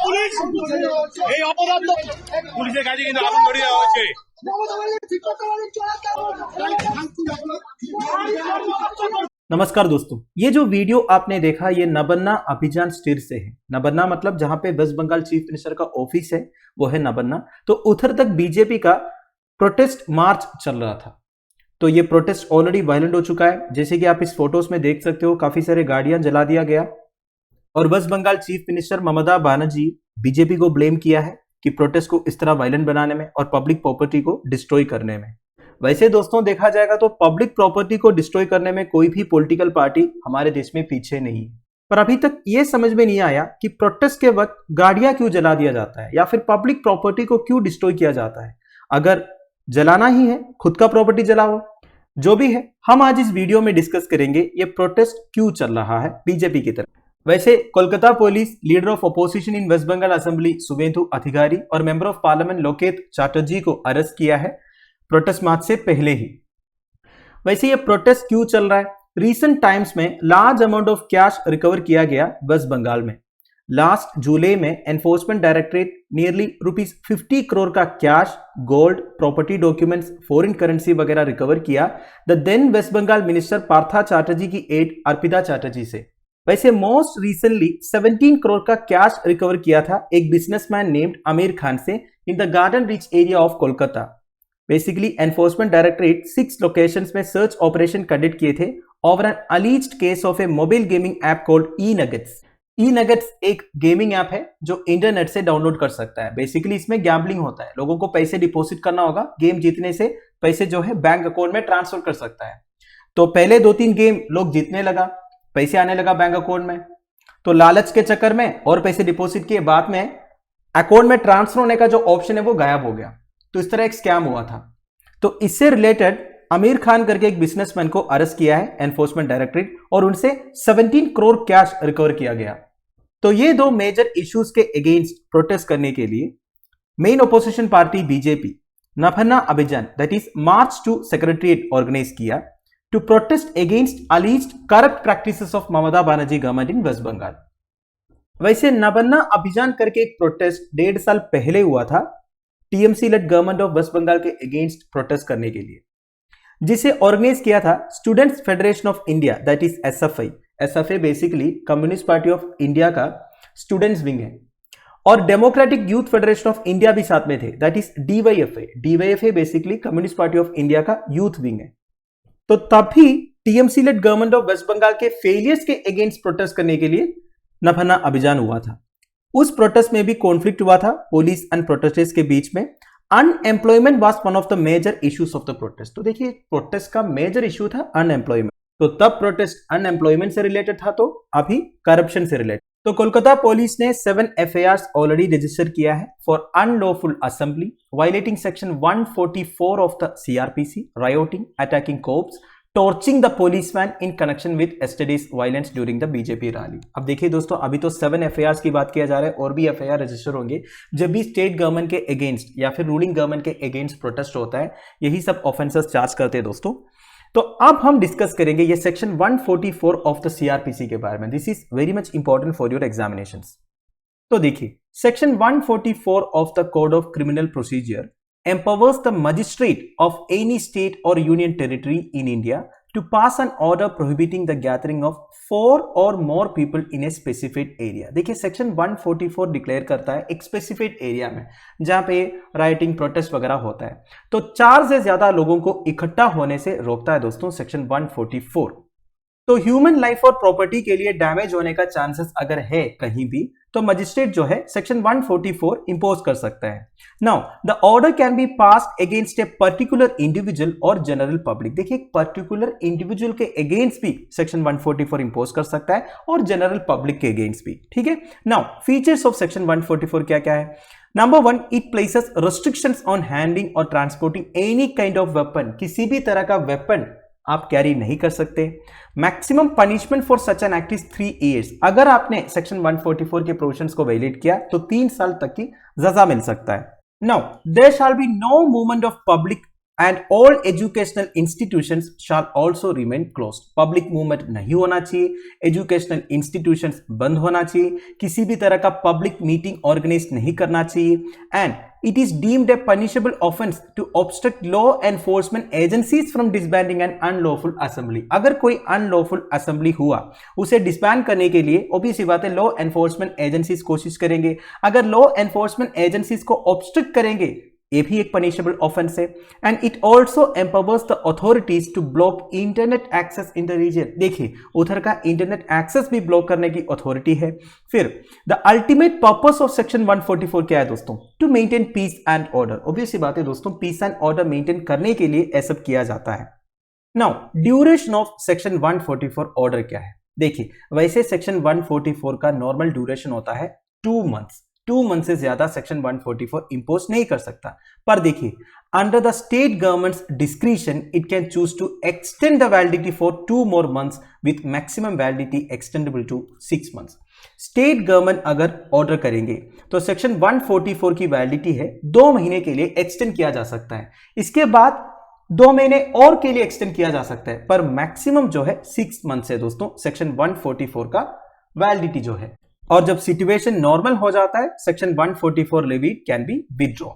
Police এই অপরাধ পুলিশের কাছে কিন্তু আগুন ধরিয়ে দেওয়া হচ্ছে। नमस्कार दोस्तों, ये जो वीडियो आपने देखा ये नबन्ना अभियान स्टीर से है। नबन्ना मतलब जहां पे वेस्ट बंगाल चीफ मिनिस्टर का ऑफिस है वो है नबन्ना। तो उधर तक बीजेपी का प्रोटेस्ट मार्च चल रहा था। तो ये प्रोटेस्ट ऑलरेडी वायलेंट हो चुका है, जैसे कि आप इस फोटोज में देख सकते हो। काफी सारे गाड़ियां जला दिया गया और waste Bengal chief minister Mamata Banerjee BJP को ब्लेम किया है कि प्रोटेस्ट को इस तरह वायलेंट बनाने में और पब्लिक प्रॉपर्टी को डिस्ट्रॉय करने में। वैसे दोस्तों देखा जाएगा तो पब्लिक प्रॉपर्टी को डिस्ट्रॉय करने में कोई भी पॉलिटिकल पार्टी हमारे देश में पीछे नहीं है, पर अभी तक ये समझ में नहीं आया कि प्रोटेस्ट के वक्त गाड़ियां क्यों जला दिया जाता है या फिर पब्लिक प्रॉपर्टी को क्यों डिस्ट्रॉय किया जाता है। अगर जलाना ही है, खुद का प्रॉपर्टी जलाओ। जो भी है, हम आज इस वीडियो में डिस्कस करेंगे ये प्रोटेस्ट क्यों चल रहा है बीजेपी की तरफ। वैसे Kolkata police leader of opposition in West Bengal assembly Shubhendu Adhikari और member of parliament Locket Chatterjee को अरेस्ट किया है प्रोटेस्ट मार्च से पहले ही। वैसे ये प्रोटेस्ट क्यों चल रहा है? रीसेंट टाइम्स में large amount of cash recover किया गया वेस्ट बंगाल में। लास्ट जुलाई में एनफोर्समेंट डायरेक्टरेट नियरली ₹50 करोड़ का cash, gold, property documents, foreign currency वगैरह रिकवर किया the then West Bengal minister Partha Chatterjee की एड अर्पिता चैटर्जी से। वैसे मोस्ट रिसेंटली 17 करोड़ का कैश रिकवर किया था एक बिजनेसमैन नेम्ड आमिर खान से in the garden reach area of Kolkata. Basically enforcement directorate 6 locations में सर्च ऑपरेशन कंडक्ट किए थे over an alleged case of a mobile gaming app called e nuggets. E nuggets एक gaming app है जो इंटरनेट से डाउनलोड कर सकता है। बेसिकली इसमें गैम्बलिंग होता है, लोगों को पैसे डिपॉजिट करना होगा, गेम जीतने से पैसे जो है बैंक अकाउंट में ट्रांसफर कर सकता है। तो पहले 2-3 गेम लोग जीतने लगा, पैसे आने लगा बैंक अकाउंट में, तो लालच के चक्कर में और पैसे डिपॉजिट किए, बाद में अकाउंट में ट्रांसफर होने का जो ऑप्शन है वो गायब हो गया। तो इस तरह एक स्कैम हुआ था। तो इससे रिलेटेड आमिर खान करके एक बिजनेसमैन को अरेस्ट किया है एनफोर्समेंट डायरेक्टरेट और उनसे 17 करोड़ कैश रिकवर किया गया। तो ये दो मेजर इश्यूज के अगेंस्ट प्रोटेस्ट करने के लिए main opposition party BJP Nabanna अभियान that is march to secretariat organise किया to protest against alleged corrupt practices of Mamata Banerjee government in West Bengal. वैसे नबन्ना अभियान करके एक प्रोटेस्ट 1.5 साल पहले हुआ था TMC led government of West Bengal के अगेंस्ट प्रोटेस्ट करने के लिए, जिसे ऑर्गेनाइज किया था Students Federation of India that is SFI. SFI basically Communist Party of India का स्टूडेंट्स विंग है, और Democratic Youth Federation of India भी साथ में थे that is DYFI. DYFI basically Communist Party of India का यूथ विंग है। तो तभी TMC led government of West Bengal के फेलियर्स के अगेंस्ट प्रोटेस्ट करने के लिए नबन्ना अभियान हुआ था। उस प्रोटेस्ट में भी कॉन्फ्लिक्ट हुआ था पुलिस एंड प्रोटेस्टर्स के बीच में। Unemployment was one of the major issues of the protest. तो देखिए प्रोटेस्ट का मेजर इश्यू था अनएम्प्लॉयमेंट। तो तब प्रोटेस्ट अनएम्प्लॉयमेंट से रिलेटेड था, तो अभी करप्शन से रिलेटेड। तो कोलकाता पुलिस ने 7 FIRs ऑलरेडी रजिस्टर किया है for unlawful assembly, violating section 144 of the CRPC, rioting, attacking cops, torching the policeman in connection with yesterday's violence during the BJP rally. अब देखिए दोस्तों, अभी तो 7 FIRs की बात किया जा रहा है, और भी FIR रजिस्टर होंगे जब भी स्टेट गवर्नमेंट के अगेंस्ट या फिर रूलिंग गवर्नमेंट के अगेंस्ट प्रोटेस्ट होता है। यही सब ऑफेंसेस चार्ज करते हैं दोस्तों। तो अब हम डिस्कस करेंगे ये सेक्शन 144 ऑफ द CRPC के बारे में। This is very much important for your examinations. तो देखिए section 144 of the code of criminal procedure empowers the magistrate of any state or union territory in India to pass an order prohibiting the gathering of 4 or more people in a specified area। देखिए section 144 declare करता है एक specific area में जहां पे writing, protest वगैरह होता है, तो 4 से ज्यादा लोगों को इकट्ठा होने से रोकता है दोस्तों सेक्शन 144। तो ह्यूमन लाइफ और प्रॉपर्टी के लिए डैमेज होने का चांसेस अगर है कहीं भी, तो मजिस्ट्रेट जो है सेक्शन 144 इंपोज कर सकता है। Now the order can be passed against a particular individual और जनरल पब्लिक। देखिए एक पर्टिकुलर इंडिविजुअल के अगेंस्ट भी सेक्शन 144 इंपोज कर सकता है और जनरल पब्लिक के अगेंस्ट भी, ठीक है। नाउ फीचर्स ऑफ सेक्शन 144 क्या क्या है? Number 1, it places restrictions on handling और transporting any kind of weapon. किसी भी तरह का वेपन आप कैरी नहीं कर सकते। Maximum punishment for such an act is 3 years। अगर आपने सेक्शन 144 के प्रोविजंस को वायलेट किया तो 3 साल तक की सजा मिल सकता है। Now there shall be no movement of public and all educational institutions shall also remain closed. Public movement नहीं होना चाहिए, एजुकेशनल इंस्टीट्यूशंस बंद होना चाहिए, किसी भी तरह का पब्लिक मीटिंग ऑर्गेनाइज नहीं करना चाहिए, and it is deemed a punishable offense to obstruct law enforcement agencies from disbanding an unlawful assembly। अगर कोई अनलॉफुल असेंबली हुआ उसे डिसबैंड करने के लिए obvious सी बात है लॉ एनफोर्समेंट एजेंसीज कोशिश करेंगे। अगर लॉ एनफोर्समेंट एजेंसीज को ऑब्स्ट्रक्ट करेंगे ये भी एक पनिशेबल ऑफेंस है। And it also empowers the authorities to block internet access in the region. देखिए उधर का इंटरनेट एक्सेस भी ब्लॉक करने की अथॉरिटी है। फिर the ultimate purpose of section 144 क्या है दोस्तों? To maintain peace and order. Obvious सी बात है दोस्तों, पीस एंड ऑर्डर मेंटेन करने के लिए ऐसा किया जाता है। Now duration of section 144 order क्या है? देखिए वैसे सेक्शन 144 का नॉर्मल ड्यूरेशन होता है 2 मंथ्स। 2 मंथ से ज्यादा सेक्शन 144 इंपोज नहीं कर सकता। पर देखिए under the state government's discretion it can choose to extend the validity for 2 more months with maximum validity extendable to 6 months। State government अगर ऑर्डर करेंगे तो सेक्शन 144 की वैलिडिटी है 2 महीने के लिए एक्सटेंड किया जा सकता है, इसके बाद 2 महीने और के लिए एक्सटेंड किया जा सकता है, पर मैक्सिमम जो है 6 months है दोस्तों सेक्शन 144 का वैलिडिटी जो है। और जब सिचुएशन नॉर्मल हो जाता है section 144 levy can be withdraw.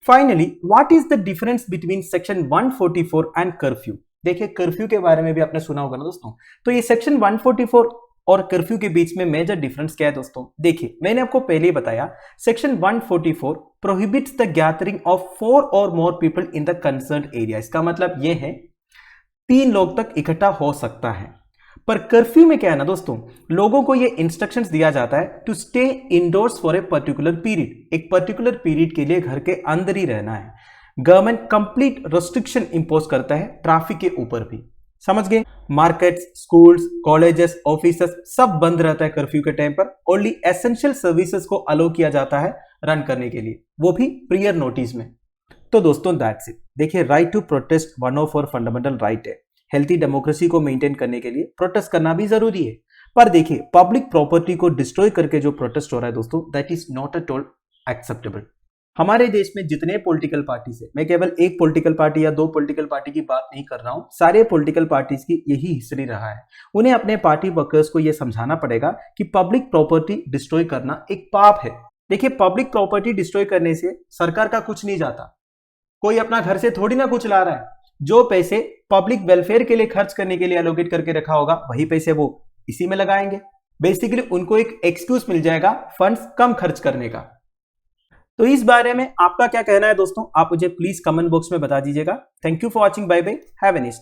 Finally what is the difference between section 144 and curfew? देखिए कर्फ्यू के बारे में भी आपने सुना होगा ना दोस्तों, तो ये सेक्शन 144 और कर्फ्यू के बीच में मेजर डिफरेंस क्या है दोस्तों? देखिए मैंने आपको पहले ही बताया section 144 prohibits the gathering of 4 or more people in the concerned area. इसका मतलब ये है 3 लोग तक इकट्ठा हो सकता है। पर कर्फ्यू में क्या है ना दोस्तों, लोगों को ये इंस्ट्रक्शंस दिया जाता है to stay indoors for a particular period. एक पर्टिकुलर पीरियड के लिए घर के अंदर ही रहना है। गवर्नमेंट कंप्लीट रेस्ट्रिक्शन इंपोज करता है ट्रैफिक के ऊपर भी, समझ गए? मार्केट्स, स्कूल्स, कॉलेजेस, ऑफिसेस सब बंद रहता है कर्फ्यू के टाइम पर। ओनली एसेंशियल सर्विसेज को अलो किया जाता है रन करने के लिए, वो भी प्रियर नोटिस में। तो दोस्तों दैट्स इट। देखिए right to protest one of our fundamental right है। हेल्थी डेमोक्रेसी को मेंटेन करने के लिए प्रोटेस्ट करना भी जरूरी है। पर देखिए पब्लिक प्रॉपर्टी को डिस्ट्रॉय करके जो प्रोटेस्ट हो रहा है दोस्तों, that is not at all acceptable. हमारे देश में जितने पॉलिटिकल पार्टीज है, मैं केवल एक पॉलिटिकल पार्टी या 2 पॉलिटिकल पार्टी की बात नहीं कर रहा हूं, सारे पॉलिटिकल पार्टीज की यही हिस्ट्री रहा है। उन्हें अपने पार्टी वर्कर्स को यह समझाना पड़ेगा कि पब्लिक प्रॉपर्टी डिस्ट्रॉय करना एक पाप है। देखिए पब्लिक प्रॉपर्टी डिस्ट्रॉय करने से सरकार का कुछ नहीं जाता, कोई अपना घर से थोड़ी ना कुछ ला रहा है। जो पैसे पब्लिक वेलफेयर के लिए खर्च करने के लिए एलोकेट करके रखा होगा वही पैसे वो इसी में लगाएंगे। बेसिकली उनको एक एक्सक्यूज मिल जाएगा फंड्स कम खर्च करने का। तो इस बारे में आपका क्या कहना है दोस्तों, आप मुझे प्लीज कमेंट बॉक्स में बता दीजिएगा। Thank you for watching, bye bye, have a nice day.